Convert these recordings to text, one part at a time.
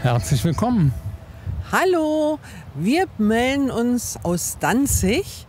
Herzlich willkommen. Hallo, wir melden uns aus Danzig.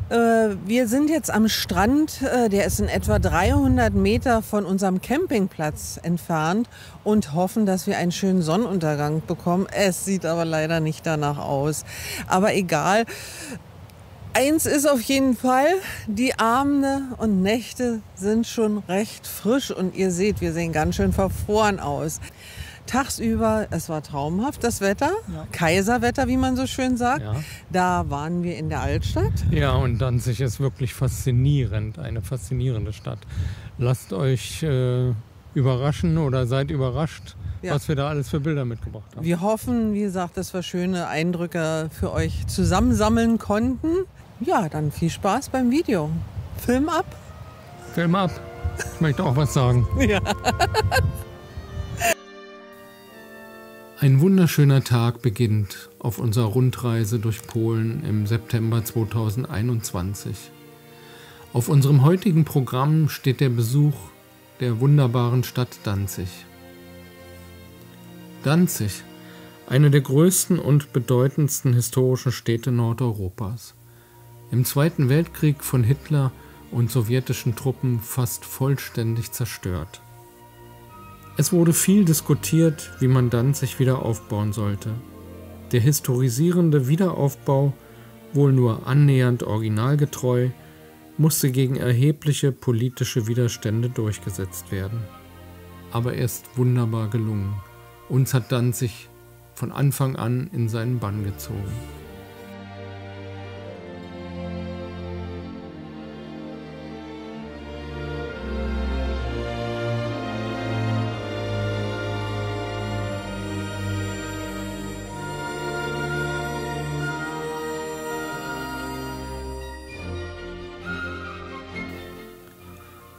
Wir sind jetzt am Strand, der ist in etwa 300 Meter von unserem Campingplatz entfernt und hoffen, dass wir einen schönen Sonnenuntergang bekommen. Es sieht aber leider nicht danach aus. Aber egal. Eins ist auf jeden Fall, die Abende und Nächte sind schon recht frisch und ihr seht, wir sehen ganz schön verfroren aus. Tagsüber, es war traumhaft, das Wetter, ja. Kaiserwetter, wie man so schön sagt. Ja. Da waren wir in der Altstadt. Ja, und Danzig ist wirklich faszinierend, eine faszinierende Stadt. Lasst euch überraschen oder seid überrascht, ja, was wir da alles für Bilder mitgebracht haben. Wir hoffen, wie gesagt, dass wir schöne Eindrücke für euch zusammensammeln konnten. Ja, dann viel Spaß beim Video. Film ab. Film ab. Ich möchte auch was sagen. Ja. Ein wunderschöner Tag beginnt auf unserer Rundreise durch Polen im September 2021. Auf unserem heutigen Programm steht der Besuch der wunderbaren Stadt Danzig. Danzig, eine der größten und bedeutendsten historischen Städte Nordeuropas. Im Zweiten Weltkrieg von Hitler und sowjetischen Truppen fast vollständig zerstört. Es wurde viel diskutiert, wie man Danzig wieder aufbauen sollte. Der historisierende Wiederaufbau, wohl nur annähernd originalgetreu, musste gegen erhebliche politische Widerstände durchgesetzt werden. Aber er ist wunderbar gelungen. Uns hat Danzig von Anfang an in seinen Bann gezogen.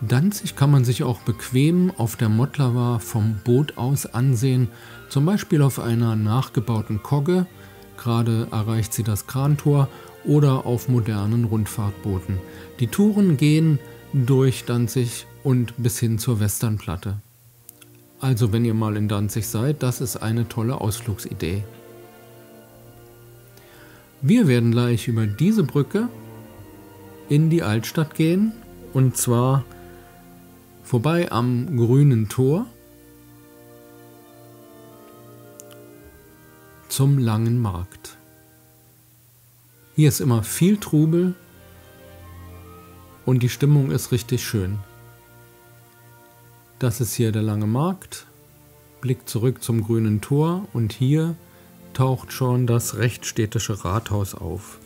Danzig kann man sich auch bequem auf der Motlava vom Boot aus ansehen, zum Beispiel auf einer nachgebauten Kogge, gerade erreicht sie das Krantor, oder auf modernen Rundfahrtbooten. Die Touren gehen durch Danzig und bis hin zur Westernplatte. Also wenn ihr mal in Danzig seid, das ist eine tolle Ausflugsidee. Wir werden gleich über diese Brücke in die Altstadt gehen, und zwar vorbei am Grünen Tor zum Langen Markt. Hier ist immer viel Trubel und die Stimmung ist richtig schön. Das ist hier der Lange Markt, Blick zurück zum Grünen Tor und hier taucht schon das Rechtsstädtische Rathaus auf.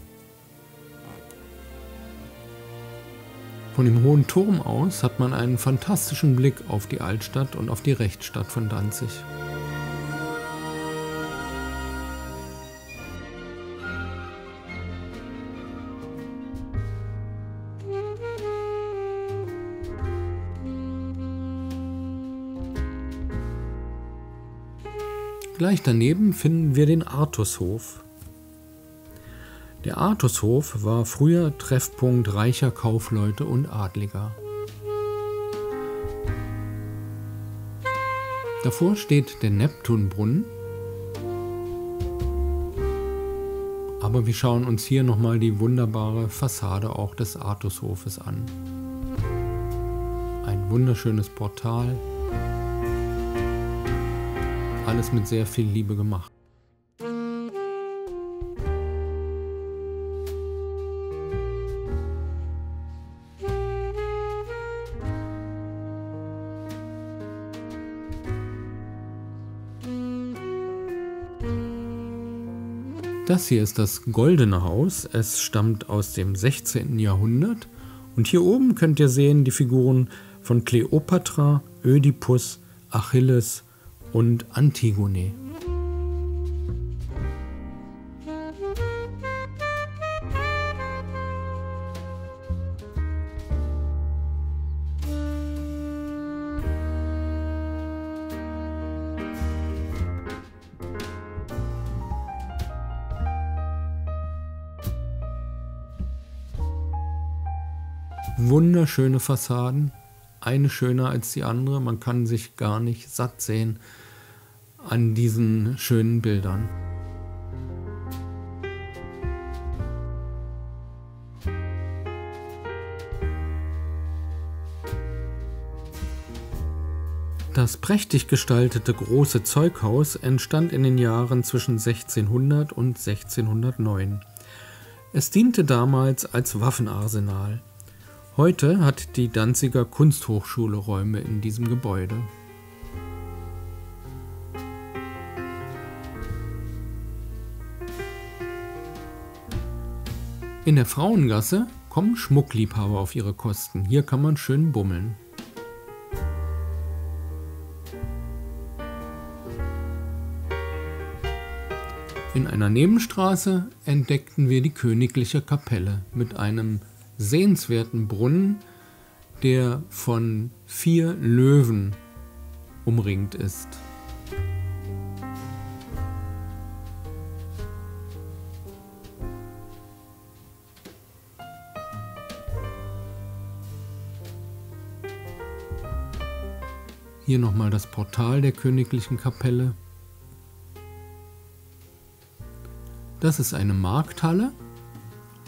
Von dem hohen Turm aus hat man einen fantastischen Blick auf die Altstadt und auf die Rechtsstadt von Danzig. Gleich daneben finden wir den Artushof. Der Artushof war früher Treffpunkt reicher Kaufleute und Adliger. Davor steht der Neptunbrunnen. Aber wir schauen uns hier nochmal die wunderbare Fassade auch des Artushofes an. Ein wunderschönes Portal. Alles mit sehr viel Liebe gemacht. Das hier ist das Goldene Haus. Es stammt aus dem 16. Jahrhundert. Und hier oben könnt ihr sehen die Figuren von Kleopatra, Ödipus, Achilles und Antigone. Wunderschöne Fassaden, eine schöner als die andere, man kann sich gar nicht satt sehen an diesen schönen Bildern. Das prächtig gestaltete große Zeughaus entstand in den Jahren zwischen 1600 und 1609. Es diente damals als Waffenarsenal. Heute hat die Danziger Kunsthochschule Räume in diesem Gebäude. In der Frauengasse kommen Schmuckliebhaber auf ihre Kosten. Hier kann man schön bummeln. In einer Nebenstraße entdeckten wir die Königliche Kapelle mit einem sehenswerten Brunnen, der von 4 Löwen umringt ist. Hier nochmal das Portal der Königlichen Kapelle. Das ist eine Markthalle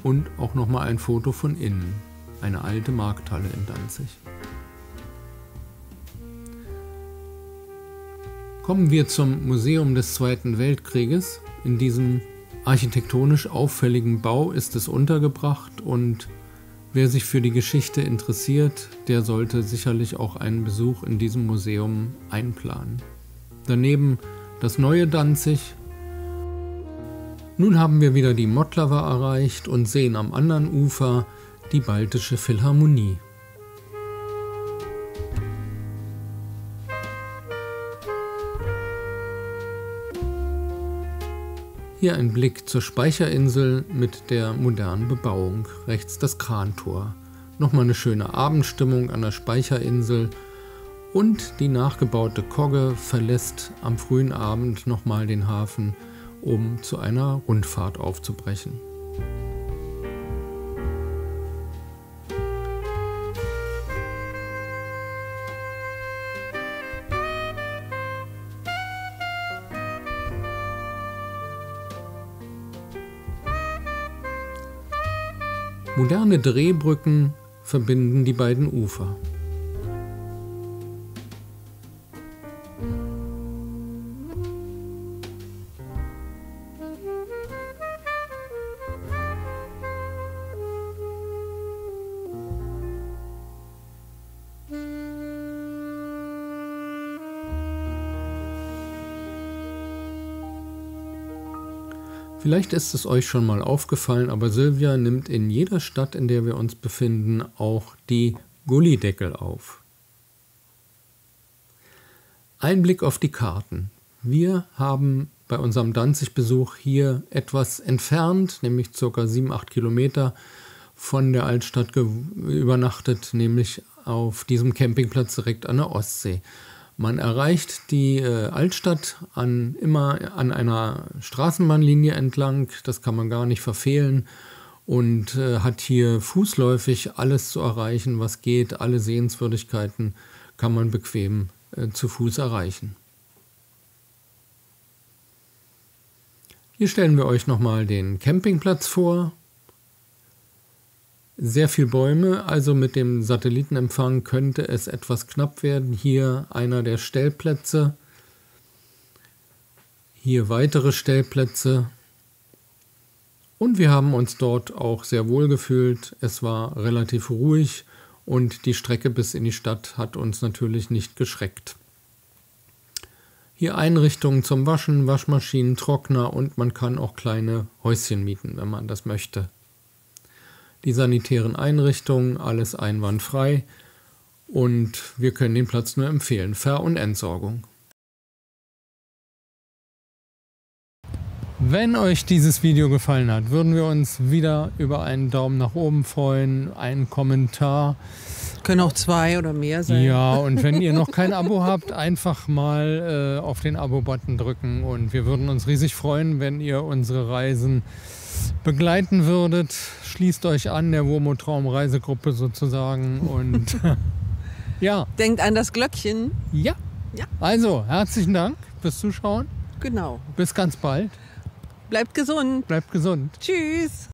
und auch nochmal ein Foto von innen. Eine alte Markthalle in Danzig. Kommen wir zum Museum des Zweiten Weltkrieges. In diesem architektonisch auffälligen Bau ist es untergebracht und wer sich für die Geschichte interessiert, der sollte sicherlich auch einen Besuch in diesem Museum einplanen. Daneben das neue Danzig. Nun haben wir wieder die Mottlawa erreicht und sehen am anderen Ufer die Baltische Philharmonie. Hier ein Blick zur Speicherinsel mit der modernen Bebauung, rechts das Krantor. Nochmal eine schöne Abendstimmung an der Speicherinsel und die nachgebaute Kogge verlässt am frühen Abend nochmal den Hafen, um zu einer Rundfahrt aufzubrechen. Moderne Drehbrücken verbinden die beiden Ufer. Vielleicht ist es euch schon mal aufgefallen, aber Silvia nimmt in jeder Stadt, in der wir uns befinden, auch die Gullideckel auf. Ein Blick auf die Karten. Wir haben bei unserem Danzig-Besuch hier etwas entfernt, nämlich ca. 7-8 Kilometer von der Altstadt übernachtet, nämlich auf diesem Campingplatz direkt an der Ostsee. Man erreicht die Altstadt immer an einer Straßenbahnlinie entlang, das kann man gar nicht verfehlen und hat hier fußläufig alles zu erreichen, was geht. Alle Sehenswürdigkeiten kann man bequem zu Fuß erreichen. Hier stellen wir euch nochmal den Campingplatz vor. Sehr viel Bäume, also mit dem Satellitenempfang könnte es etwas knapp werden. Hier einer der Stellplätze, hier weitere Stellplätze und wir haben uns dort auch sehr wohl gefühlt. Es war relativ ruhig und die Strecke bis in die Stadt hat uns natürlich nicht geschreckt. Hier Einrichtungen zum Waschen, Waschmaschinen, Trockner und man kann auch kleine Häuschen mieten, wenn man das möchte. Die sanitären Einrichtungen, alles einwandfrei und wir können den Platz nur empfehlen. Ver- und Entsorgung. Wenn euch dieses Video gefallen hat, würden wir uns wieder über einen Daumen nach oben freuen, einen Kommentar. Können auch 2 oder mehr sein. Ja, und wenn ihr noch kein Abo habt, einfach mal auf den Abo-Button drücken und wir würden uns riesig freuen, wenn ihr unsere Reisen begleiten würdet. Schließt euch an der WOMO-Traum-Reisegruppe sozusagen und ja. Denkt an das Glöckchen. Ja. Ja. Also, herzlichen Dank fürs Zuschauen. Genau. Bis ganz bald. Bleibt gesund. Bleibt gesund. Tschüss.